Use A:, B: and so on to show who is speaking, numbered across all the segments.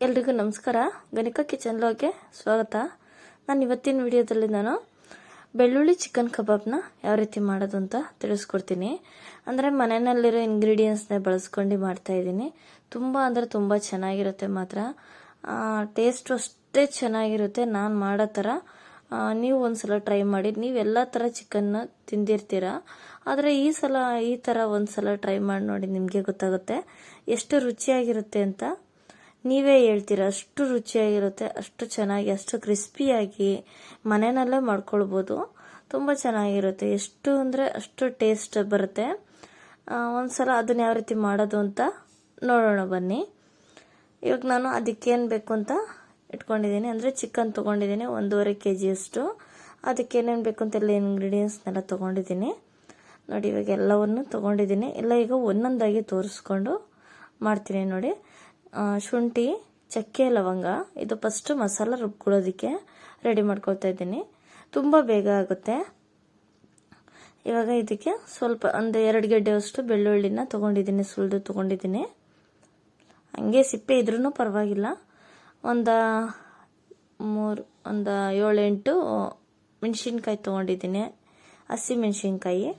A: ಎಲ್ರಿಗೂ ನಮಸ್ಕಾರ. ಗಣಿಕಾ ಕಿಚನ್ ಲಾಗ್ಗೆ ಸ್ವಾಗತ. ನಾನು ಇವತ್ತಿನ ವಿಡಿಯೋದಲ್ಲಿ ಬೆಳ್ಳುಳ್ಳಿ ಚಿಕನ್ ಕಬಾಬ್ನ ಯಾವ ರೀತಿ ಮಾಡೋದು ಅಂತ ತಿಳಿಸ್ಕೊಡ್ತೀನಿ. ಅಂದರೆ ಮನೆಯಲ್ಲಿರೋ ಇಂಗ್ರೀಡಿಯೆಂಟ್ಸ್ನ ಬಳಸ್ಕೊಂಡು ಮಾಡ್ತಾ ಇದ್ದೀನಿ. ತುಂಬ ಅಂದರೆ ತುಂಬ ಚೆನ್ನಾಗಿರುತ್ತೆ ಮಾತ್ರ. ಟೇಸ್ಟು ಅಷ್ಟೇ ಚೆನ್ನಾಗಿರುತ್ತೆ. ನಾನು ಮಾಡೋ ಥರ ನೀವು ಒಂದ್ಸಲ ಟ್ರೈ ಮಾಡಿ. ನೀವು ಎಲ್ಲ ಥರ ಚಿಕನ್ನ ತಿಂದಿರ್ತೀರ, ಆದರೆ ಈ ಸಲ ಈ ಥರ ಒಂದ್ಸಲ ಟ್ರೈ ಮಾಡಿ ನೋಡಿ, ನಿಮಗೆ ಗೊತ್ತಾಗುತ್ತೆ ಎಷ್ಟು ರುಚಿಯಾಗಿರುತ್ತೆ ಅಂತ. ನೀವೇ ಹೇಳ್ತೀರ, ಅಷ್ಟು ರುಚಿಯಾಗಿರುತ್ತೆ, ಅಷ್ಟು ಚೆನ್ನಾಗಿ, ಅಷ್ಟು ಕ್ರಿಸ್ಪಿಯಾಗಿ ಮನೆಯಲ್ಲೇ ಮಾಡ್ಕೊಳ್ಬೋದು. ತುಂಬ ಚೆನ್ನಾಗಿರುತ್ತೆ, ಎಷ್ಟು ಅಂದರೆ ಅಷ್ಟು ಟೇಸ್ಟ್ ಬರುತ್ತೆ. ಒಂದ್ಸಲ ಅದನ್ನ ಯಾವ ರೀತಿ ಮಾಡೋದು ಅಂತ ನೋಡೋಣ ಬನ್ನಿ. ಇವಾಗ ನಾನು ಅದಕ್ಕೇನು ಬೇಕು ಅಂತ ಇಟ್ಕೊಂಡಿದ್ದೀನಿ. ಅಂದರೆ ಚಿಕನ್ ತೊಗೊಂಡಿದ್ದೀನಿ 1.5 kg ಅಷ್ಟು. ಅದಕ್ಕೇನೇನು ಬೇಕು ಅಂತೆಲ್ಲ ಇಂಗ್ರೀಡಿಯೆಂಟ್ಸ್ನೆಲ್ಲ ತೊಗೊಂಡಿದ್ದೀನಿ ನೋಡಿ. ಇವಾಗ ಎಲ್ಲವನ್ನು ತೊಗೊಂಡಿದ್ದೀನಿ. ಎಲ್ಲ ಈಗ ಒಂದೊಂದಾಗಿ ತೋರಿಸ್ಕೊಂಡು ಮಾಡ್ತೀನಿ ನೋಡಿ. ಶುಂಠಿ, ಚಕ್ಕೆ, ಲವಂಗ, ಇದು ಫಸ್ಟ್ ಮಸಾಲ ರುಬ್ಕೊಳ್ಳೋದಕ್ಕೆ ರೆಡಿ ಮಾಡ್ಕೊಳ್ತಾ ಇದ್ದೀನಿ. ತುಂಬ ಬೇಗ ಆಗುತ್ತೆ. ಇವಾಗ ಇದಕ್ಕೆ ಸ್ವಲ್ಪ ಒಂದು 2 ಗೆಡ್ಡೆಯಷ್ಟು ಬೆಳ್ಳುಳ್ಳಿನ ತೊಗೊಂಡಿದ್ದೀನಿ, ಸುಲಿದು ತೊಗೊಂಡಿದ್ದೀನಿ. ಹಂಗೆ ಸಿಪ್ಪೆ ಇದ್ರೂ ಪರವಾಗಿಲ್ಲ. ಒಂದು 7-8 ಮೆಣಸಿನ್ಕಾಯಿ ತೊಗೊಂಡಿದ್ದೀನಿ, ಹಸಿ ಮೆಣಸಿನ್ಕಾಯಿ.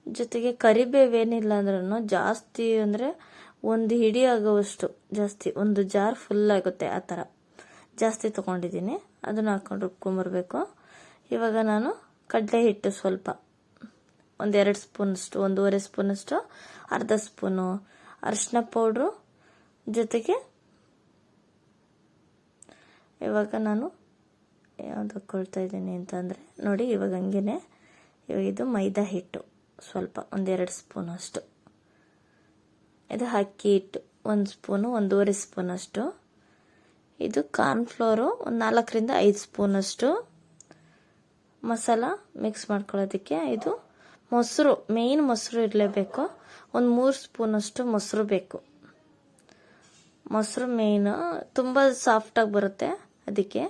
A: ಜೊತೆಗೆ ಕರಿಬೇವೇನಿಲ್ಲ ಅಂದ್ರೂ ಜಾಸ್ತಿ, ಅಂದರೆ ಒಂದು ಹಿಡಿ ಆಗೋವಷ್ಟು ಜಾಸ್ತಿ, ಒಂದು ಜಾರ್ ಫುಲ್ ಆಗುತ್ತೆ ಆ ಥರ ಜಾಸ್ತಿ ತೊಗೊಂಡಿದ್ದೀನಿ. ಅದನ್ನು ಹಾಕ್ಕೊಂಡು ರುಬ್ಕೊಂಬರ್ಬೇಕು. ಇವಾಗ ನಾನು ಕಡಲೆ ಹಿಟ್ಟು ಸ್ವಲ್ಪ ಒಂದು 2 ಸ್ಪೂನಷ್ಟು, 1.5 ಸ್ಪೂನಷ್ಟು, ಅರ್ಧ ಸ್ಪೂನು ಅರಿಶಿನ ಪೌಡ್ರು, ಜೊತೆಗೆ ಇವಾಗ ನಾನು ಯಾವ್ದು ಹಾಕ್ಕೊಳ್ತಾ ಇದ್ದೀನಿ ಅಂತಂದರೆ ನೋಡಿ, ಇವಾಗ ಹಂಗೇ ಇವಾಗ ಇದು ಮೈದಾ ಹಿಟ್ಟು ಸ್ವಲ್ಪ ಒಂದು 2 ಸ್ಪೂನಷ್ಟು, ಇದು ಅಕ್ಕಿ ಹಿಟ್ಟು 1 ಸ್ಪೂನು, 1.5 ಸ್ಪೂನಷ್ಟು, ಇದು ಕಾರ್ನ್ಫ್ಲೋರು ಒಂದು 4-5 ಸ್ಪೂನಷ್ಟು. ಮಸಾಲ ಮಿಕ್ಸ್ ಮಾಡ್ಕೊಳ್ಳೋದಕ್ಕೆ ಇದು ಮೊಸರು, ಮೇಯ್ನ್ ಮೊಸರು ಇರಲೇಬೇಕು. ಒಂದು 3 ಸ್ಪೂನಷ್ಟು ಮೊಸರು ಬೇಕು. ಮೊಸರು ಮೇಯ್ನು, ತುಂಬ ಸಾಫ್ಟಾಗಿ ಬರುತ್ತೆ. ಅದಕ್ಕೆ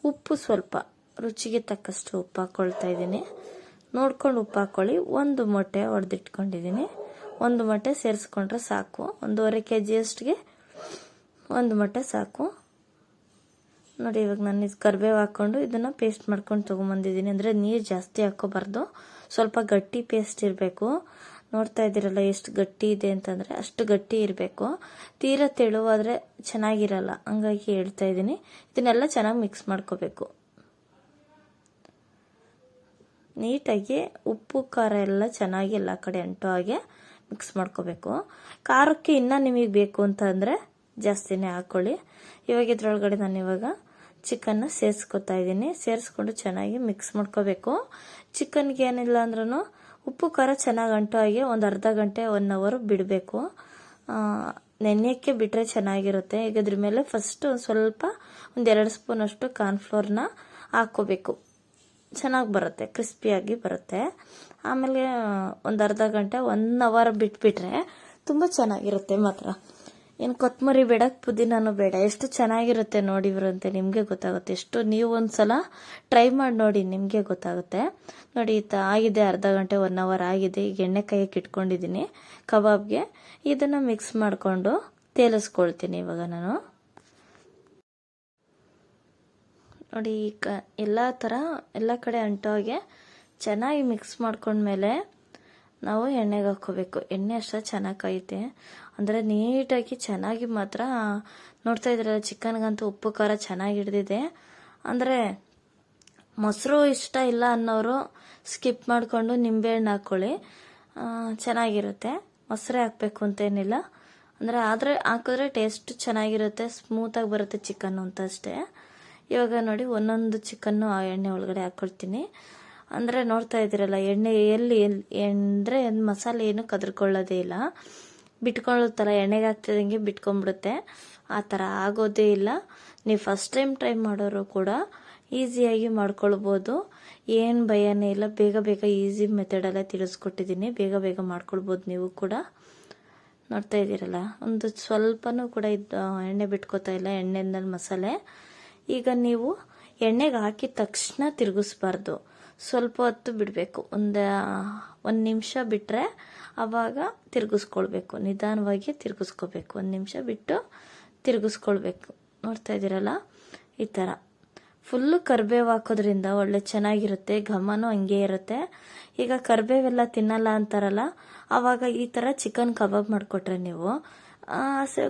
A: ಉಪ್ಪು ಸ್ವಲ್ಪ ರುಚಿಗೆ ತಕ್ಕಷ್ಟು ಉಪ್ಪು ಹಾಕ್ಕೊಳ್ತಾ ಇದ್ದೀನಿ. ನೋಡ್ಕೊಂಡು ಉಪ್ಪು ಹಾಕ್ಕೊಳ್ಳಿ. ಒಂದು ಮೊಟ್ಟೆ ಹೊಡೆದಿಟ್ಕೊಂಡಿದ್ದೀನಿ. ಒಂದು ಮೊಟ್ಟೆ ಸೇರಿಸ್ಕೊಂಡ್ರೆ ಸಾಕು. 1.5 kg ಅಷ್ಟಿಗೆ ಒಂದು ಮೊಟ್ಟೆ ಸಾಕು ನೋಡಿ. ಇವಾಗ ನಾನು ಇದು ಕರಿಬೇವು ಹಾಕ್ಕೊಂಡು ಇದನ್ನು ಪೇಸ್ಟ್ ಮಾಡ್ಕೊಂಡು ತೊಗೊಂಬಂದಿದ್ದೀನಿ. ಅಂದರೆ ನೀರು ಜಾಸ್ತಿ ಹಾಕ್ಕೋಬಾರ್ದು, ಸ್ವಲ್ಪ ಗಟ್ಟಿ ಪೇಸ್ಟ್ ಇರಬೇಕು. ನೋಡ್ತಾ ಇದ್ದೀರಲ್ಲ ಎಷ್ಟು ಗಟ್ಟಿ ಇದೆ ಅಂತಂದರೆ ಅಷ್ಟು ಗಟ್ಟಿ ಇರಬೇಕು. ತೀರಾ ತೆಳುವಾದರೆ ಚೆನ್ನಾಗಿರಲ್ಲ, ಹಂಗಾಗಿ ಹೇಳ್ತಾ ಇದ್ದೀನಿ. ಇದನ್ನೆಲ್ಲ ಚೆನ್ನಾಗಿ ಮಿಕ್ಸ್ ಮಾಡ್ಕೋಬೇಕು. ನೀಟಾಗಿ ಉಪ್ಪು ಖಾರ ಎಲ್ಲ ಚೆನ್ನಾಗಿ ಎಲ್ಲ ಕಡೆ ಅಂಟೋ ಹಾಗೆ ಮಿಕ್ಸ್ ಮಾಡ್ಕೋಬೇಕು. ಖಾರಕ್ಕೆ ಇನ್ನೂ ನಿಮಗೆ ಬೇಕು ಅಂತ ಅಂದರೆ ಜಾಸ್ತಿನೇ ಹಾಕ್ಕೊಳ್ಳಿ. ಇವಾಗ ಇದ್ರೊಳಗಡೆ ನಾನು ಇವಾಗ ಚಿಕನ್ನ ಸೇರಿಸ್ಕೊತಾ ಇದ್ದೀನಿ. ಸೇರಿಸ್ಕೊಂಡು ಚೆನ್ನಾಗಿ ಮಿಕ್ಸ್ ಮಾಡ್ಕೋಬೇಕು. ಚಿಕನ್ಗೆ ಏನಿಲ್ಲ ಅಂದ್ರೂ ಉಪ್ಪು ಖಾರ ಚೆನ್ನಾಗಿ ಅಂಟೋ ಹಾಗೆ ಒಂದು ಅರ್ಧ ಗಂಟೆ 1 ಅವರ್ ಬಿಡಬೇಕು. ನೆನೆಯೋಕ್ಕೆ ಬಿಟ್ಟರೆ ಚೆನ್ನಾಗಿರುತ್ತೆ. ಈಗ ಇದ್ರ ಮೇಲೆ ಫಸ್ಟ್ ಸ್ವಲ್ಪ ಒಂದು 2 ಸ್ಪೂನಷ್ಟು ಕಾರ್ನ್ಫ್ಲೋರ್ನ ಹಾಕ್ಕೋಬೇಕು. ಚೆನ್ನಾಗಿ ಬರುತ್ತೆ, ಕ್ರಿಸ್ಪಿಯಾಗಿ ಬರುತ್ತೆ. ಆಮೇಲೆ ಒಂದು ಅರ್ಧ ಗಂಟೆ 1 ಅವರ್ ಬಿಟ್ಬಿಟ್ರೆ ತುಂಬ ಚೆನ್ನಾಗಿರುತ್ತೆ ಮಾತ್ರ. ಏನು ಕೊತ್ತಂಬರಿ ಬೇಡ, ಪುದೀನೂ ಬೇಡ, ಎಷ್ಟು ಚೆನ್ನಾಗಿರುತ್ತೆ ನೋಡಿ ಇವ್ರಂತೆ. ನಿಮಗೆ ಗೊತ್ತಾಗುತ್ತೆ. ಎಷ್ಟು ನೀವು ಒಂದ್ಸಲ ಟ್ರೈ ಮಾಡಿ ನೋಡಿ, ನಿಮಗೆ ಗೊತ್ತಾಗುತ್ತೆ ನೋಡಿ. ಆಗಿದೆ, ಅರ್ಧ ಗಂಟೆ 1 ಅವರ್ ಆಗಿದೆ. ಈಗ ಎಣ್ಣೆ ಕಾಯಕ್ಕೆ ಇಟ್ಕೊಂಡಿದ್ದೀನಿ ಕಬಾಬ್ಗೆ. ಇದನ್ನು ಮಿಕ್ಸ್ ಮಾಡಿಕೊಂಡು ತೇಲಿಸ್ಕೊಳ್ತೀನಿ ಇವಾಗ ನಾನು ನೋಡಿ. ಎಲ್ಲ ಕಡೆ ಅಂಟೋಗೆ ಚೆನ್ನಾಗಿ ಮಿಕ್ಸ್ ಮಾಡ್ಕೊಂಡ್ಮೇಲೆ ನಾವು ಎಣ್ಣೆಗೆ ಹಾಕ್ಕೋಬೇಕು. ಎಣ್ಣೆ ಅಷ್ಟು ಚೆನ್ನಾಗಿ ಕಾಯುತ್ತೆ, ಅಂದರೆ ನೀಟಾಗಿ ಚೆನ್ನಾಗಿ ಮಾತ್ರ. ನೋಡ್ತಾ ಇದ್ದೀರಲ್ಲ, ಚಿಕನ್ಗಂತೂ ಉಪ್ಪು ಖಾರ ಚೆನ್ನಾಗಿ ಹಿಡ್ದಿದೆ. ಅಂದರೆ ಮೊಸರು ಇಷ್ಟ ಇಲ್ಲ ಅನ್ನೋರು ಸ್ಕಿಪ್ ಮಾಡಿಕೊಂಡು ನಿಂಬೆಹಣ್ಣು ಹಾಕ್ಕೊಳ್ಳಿ, ಚೆನ್ನಾಗಿರುತ್ತೆ. ಮೊಸರೇ ಹಾಕಬೇಕು ಅಂತೇನಿಲ್ಲ, ಆದರೆ ಹಾಕಿದ್ರೆ ಟೇಸ್ಟ್ ಚೆನ್ನಾಗಿರುತ್ತೆ, ಸ್ಮೂತಾಗಿ ಬರುತ್ತೆ ಚಿಕನ್ನು ಅಂತ ಅಷ್ಟೇ. ಇವಾಗ ನೋಡಿ, ಒಂದೊಂದು ಚಿಕನ್ನು ಆ ಎಣ್ಣೆ ಒಳಗಡೆ ಹಾಕ್ಕೊಳ್ತೀನಿ. ಅಂದರೆ ನೋಡ್ತಾ ಇದ್ದೀರಲ್ಲ, ಎಣ್ಣೆ ಅಂದರೆ ಮಸಾಲೆ ಏನು ಕದ್ರಕೊಳ್ಳೋದೇ ಇಲ್ಲ, ಬಿಟ್ಕೊಳ್ಳುತ್ತಲ್ಲ, ಎಣ್ಣೆಗೆ ಹಾಕ್ತಿದ್ದಂಗೆ ಬಿಟ್ಕೊಂಡ್ಬಿಡುತ್ತೆ. ಆ ಥರ ಆಗೋದೇ ಇಲ್ಲ. ನೀವು ಫಸ್ಟ್ ಟೈಮ್ ಟ್ರೈ ಮಾಡೋರು ಕೂಡ ಈಸಿಯಾಗಿ ಮಾಡ್ಕೊಳ್ಬೋದು, ಏನು ಭಯನೇ ಇಲ್ಲ. ಬೇಗ ಬೇಗ ಈಸಿ ಮೆಥಡಲ್ಲೇ ತಿಳಿಸ್ಕೊಟ್ಟಿದ್ದೀನಿ, ಬೇಗ ಬೇಗ ಮಾಡ್ಕೊಳ್ಬೋದು ನೀವು ಕೂಡ. ನೋಡ್ತಾ ಇದ್ದೀರಲ್ಲ, ಒಂದು ಸ್ವಲ್ಪನೂ ಕೂಡ ಎಣ್ಣೆ ಬಿಟ್ಕೋತಾ ಇಲ್ಲ, ಎಣ್ಣೆನಲ್ಲಿ ಮಸಾಲೆ. ಈಗ ನೀವು ಎಣ್ಣೆಗೆ ಹಾಕಿದ ತಕ್ಷಣ ತಿರುಗಿಸ್ಬಾರ್ದು, ಸ್ವಲ್ಪ ಹೊತ್ತು ಬಿಡಬೇಕು. ಒಂದು ನಿಮಿಷ ಬಿಟ್ಟರೆ ಆವಾಗ ತಿರುಗಿಸ್ಕೊಳ್ಬೇಕು, ನಿಧಾನವಾಗಿ ತಿರುಗಿಸ್ಕೋಬೇಕು. 1 ನಿಮಿಷ ಬಿಟ್ಟು ತಿರುಗಿಸ್ಕೊಳ್ಬೇಕು. ನೋಡ್ತಾ ಇದ್ದೀರಲ್ಲ, ಈ ಥರ ಫುಲ್ಲು ಕರಿಬೇವು ಹಾಕೋದ್ರಿಂದ ಒಳ್ಳೆ ಚೆನ್ನಾಗಿರುತ್ತೆ, ಘಮನೂ ಹಂಗೆ ಇರುತ್ತೆ. ಈಗ ಕರಿಬೇವೆಲ್ಲ ತಿನ್ನಲ್ಲ ಅಂತಾರಲ್ಲ, ಆವಾಗ ಈ ಥರ ಚಿಕನ್ ಕಬಾಬ್ ಮಾಡಿಕೊಟ್ರೆ ನೀವು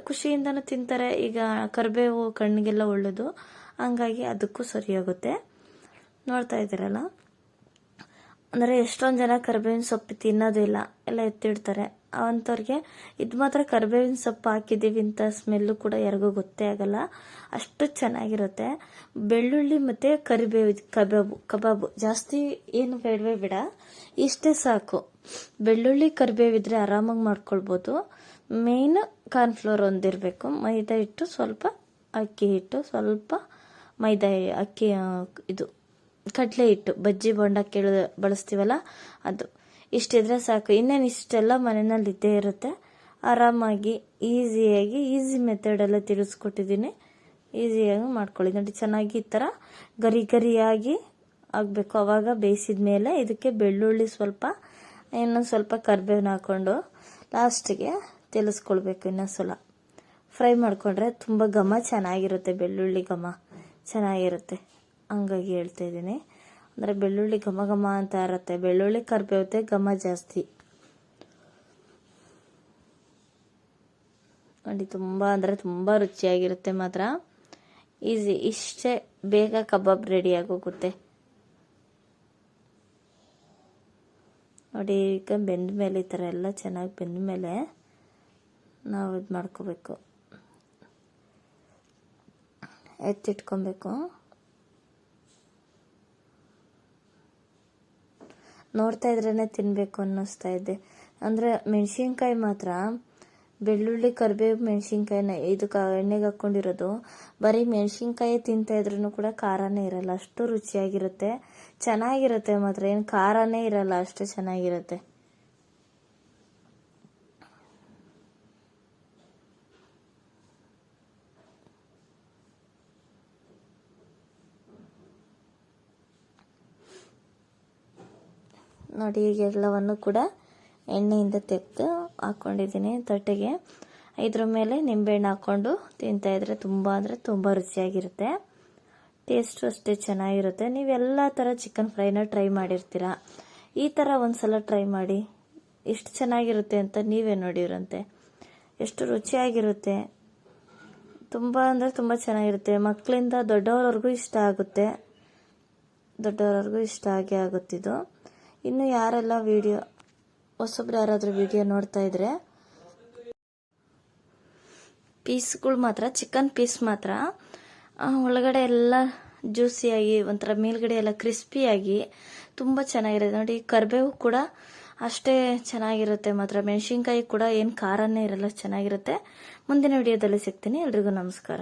A: ಖುಷಿಯಿಂದನೂ ತಿಂತಾರೆ. ಈಗ ಕರಿಬೇವು ಕಣ್ಣಿಗೆಲ್ಲ ಒಳ್ಳೆಯದು, ಹಂಗಾಗಿ ಅದಕ್ಕೂ ಸರಿಯಾಗುತ್ತೆ. ನೋಡ್ತಾ ಇದ್ದೀರಲ್ಲ, ಅಂದರೆ ಎಷ್ಟೊಂದು ಜನ ಕರಿಬೇವಿನ ಸೊಪ್ಪು ತಿನ್ನೋದಿಲ್ಲ, ಎಲ್ಲ ಎತ್ತಿಡ್ತಾರೆ. ಅಂಥವ್ರಿಗೆ ಇದು ಮಾತ್ರ ಕರಿಬೇವಿನ ಸೊಪ್ಪು ಹಾಕಿದ್ದೀವಿ ಅಂತ ಸ್ಮೆಲ್ಲು ಕೂಡ ಯಾರಿಗೂ ಗೊತ್ತೇ ಆಗಲ್ಲ, ಅಷ್ಟು ಚೆನ್ನಾಗಿರುತ್ತೆ. ಬೆಳ್ಳುಳ್ಳಿ ಮತ್ತು ಕರಿಬೇವು ಕಬಾಬು ಜಾಸ್ತಿ ಏನು ಬೇಡವೇ ಬೇಡ, ಇಷ್ಟೇ ಸಾಕು. ಬೆಳ್ಳುಳ್ಳಿ ಕರಿಬೇವಿದ್ರೆ ಆರಾಮಾಗಿ ಮಾಡ್ಕೊಳ್ಬೋದು. ಮೇಯ್ನ್ ಕಾರ್ನ್ಫ್ಲೋರ್ ಒಂದಿರಬೇಕು, ಮೈದಾ ಹಿಟ್ಟು ಸ್ವಲ್ಪ, ಅಕ್ಕಿ ಹಿಟ್ಟು ಸ್ವಲ್ಪ, ಮೈದಾ ಅಕ್ಕಿ ಇದು ಕಡಲೆ ಹಿಟ್ಟು, ಬಜ್ಜಿ ಬೋಂಡ ಬಳಸ್ತೀವಲ್ಲ ಅದು, ಇಷ್ಟಿದ್ರೆ ಸಾಕು. ಇನ್ನೇನು ಇಷ್ಟೆಲ್ಲ ಮನೆಯಲ್ಲಿ ಇದ್ದೇ ಇರುತ್ತೆ. ಆರಾಮಾಗಿ ಈಸಿಯಾಗಿ ಈಸಿ ಮೆಥಡಲ್ಲ ತಿಳಿಸ್ಕೊಟ್ಟಿದ್ದೀನಿ, ಈಸಿಯಾಗಿ ಮಾಡ್ಕೊಳ್ಳಿ. ನೋಡಿ, ಚೆನ್ನಾಗಿ ಈ ಥರ ಗರಿ ಗರಿಯಾಗಿ ಆಗಬೇಕು. ಆವಾಗ ಬೇಯಿಸಿದ ಮೇಲೆ ಇದಕ್ಕೆ ಬೆಳ್ಳುಳ್ಳಿ ಸ್ವಲ್ಪ, ಇನ್ನೊಂದು ಸ್ವಲ್ಪ ಕರಿಬೇವನ್ನ ಹಾಕ್ಕೊಂಡು ಲಾಸ್ಟಿಗೆ ತಿಳಿಸ್ಕೊಳ್ಬೇಕು. ಇನ್ನೊಂದು ಸಲ ಫ್ರೈ ಮಾಡಿಕೊಂಡ್ರೆ ತುಂಬ ಘಮ ಚೆನ್ನಾಗಿರುತ್ತೆ, ಬೆಳ್ಳುಳ್ಳಿ ಘಮ ಚೆನ್ನಾಗಿರುತ್ತೆ. ಹಂಗಾಗಿ ಹೇಳ್ತಾ ಇದ್ದೀನಿ, ಅಂದರೆ ಬೆಳ್ಳುಳ್ಳಿ ಘಮ ಘಮ ಅಂತ ಇರುತ್ತೆ, ಬೆಳ್ಳುಳ್ಳಿ ಕರಿಬೇವುತ್ತೆ ಘಮ ಜಾಸ್ತಿ. ನೋಡಿ, ತುಂಬ ಅಂದರೆ ತುಂಬ ರುಚಿಯಾಗಿರುತ್ತೆ ಮಾತ್ರ. ಈಸಿ, ಇಷ್ಟೇ ಬೇಗ ಕಬಾಬ್ ರೆಡಿ ಆಗೋಗುತ್ತೆ. ನೋಡಿ, ಈಗ ಬೆಂದ ಮೇಲೆ ಈ ಥರ ಎಲ್ಲ ಚೆನ್ನಾಗಿ ಬೆಂದ ಮೇಲೆ ನಾವು ಇದು ಮಾಡ್ಕೋಬೇಕು, ಎತ್ತಿಟ್ಕೊಬೇಕು. ನೋಡ್ತಾ ಇದ್ರೇ ತಿನ್ನಬೇಕು ಅನ್ನಿಸ್ತಾ ಇದೆ. ಅಂದರೆ ಮೆಣಸಿನ್ಕಾಯಿ ಮಾತ್ರ ಬೆಳ್ಳುಳ್ಳಿ ಕರಿಬೇವು ಮೆಣಸಿನ್ಕಾಯಿನ ಇದಕ್ಕೆ ಎಣ್ಣೆಗೆ ಹಾಕ್ಕೊಂಡಿರೋದು, ಬರೀ ಮೆಣಸಿನ್ಕಾಯಿ ತಿಂತಾ ಇದ್ರೂ ಕೂಡ ಖಾರನೇ ಇರಲ್ಲ, ಅಷ್ಟು ರುಚಿಯಾಗಿರುತ್ತೆ, ಚೆನ್ನಾಗಿರುತ್ತೆ ಮಾತ್ರ. ಏನು ಖಾರನೇ ಇರಲ್ಲ, ಅಷ್ಟು ಚೆನ್ನಾಗಿರುತ್ತೆ. ನೋಡಿ, ಈಗ ಎಲ್ಲವನ್ನು ಕೂಡ ಎಣ್ಣೆಯಿಂದ ತೆಗೆದು ಹಾಕ್ಕೊಂಡಿದ್ದೀನಿ ತಟ್ಟೆಗೆ. ಇದ್ರ ಮೇಲೆ ನಿಂಬೆಹಣ್ಣು ಹಾಕ್ಕೊಂಡು ತಿಂತಾಯಿದ್ರೆ ತುಂಬ ಅಂದರೆ ತುಂಬ ರುಚಿಯಾಗಿರುತ್ತೆ, ಟೇಸ್ಟು ಅಷ್ಟೇ ಚೆನ್ನಾಗಿರುತ್ತೆ. ನೀವೆಲ್ಲ ಥರ ಚಿಕನ್ ಫ್ರೈನ ಟ್ರೈ ಮಾಡಿರ್ತೀರ, ಈ ಥರ ಒಂದು ಸಲ ಟ್ರೈ ಮಾಡಿ, ಎಷ್ಟು ಚೆನ್ನಾಗಿರುತ್ತೆ ಅಂತ ನೀವೇ ನೋಡಿರಂತೆ. ಎಷ್ಟು ರುಚಿಯಾಗಿರುತ್ತೆ, ತುಂಬ ಅಂದರೆ ತುಂಬ ಚೆನ್ನಾಗಿರುತ್ತೆ. ಮಕ್ಕಳಿಂದ ದೊಡ್ಡವ್ರವ್ರಿಗೂ ಇಷ್ಟ ಆಗುತ್ತೆ, ದೊಡ್ಡವ್ರವ್ರಿಗೂ ಇಷ್ಟ ಆಗೇ ಆಗುತ್ತಿದ್ದು. ಇನ್ನು ಯಾರೆಲ್ಲ ಹೊಸಬ್ರು ಯಾರಾದರೂ ವಿಡಿಯೋ ನೋಡ್ತಾ ಇದ್ರೆ, ಪೀಸ್ಗಳು ಮಾತ್ರ, ಚಿಕನ್ ಪೀಸ್ ಮಾತ್ರ ಒಳಗಡೆ ಎಲ್ಲ ಜ್ಯೂಸಿಯಾಗಿ, ಒಂಥರ ಮೇಲ್ಗಡೆ ಎಲ್ಲ ಕ್ರಿಸ್ಪಿಯಾಗಿ ತುಂಬ ಚೆನ್ನಾಗಿರುತ್ತೆ. ನೋಡಿ, ಕರಿಬೇವು ಕೂಡ ಅಷ್ಟೇ ಚೆನ್ನಾಗಿರುತ್ತೆ ಮಾತ್ರ, ಮೆಣಸಿನ್ಕಾಯಿ ಕೂಡ ಏನು ಖಾರನೇ ಇರಲ್ಲ, ಚೆನ್ನಾಗಿರುತ್ತೆ. ಮುಂದಿನ ವಿಡಿಯೋದಲ್ಲಿ ಸಿಗ್ತೀನಿ. ಎಲ್ರಿಗೂ ನಮಸ್ಕಾರ.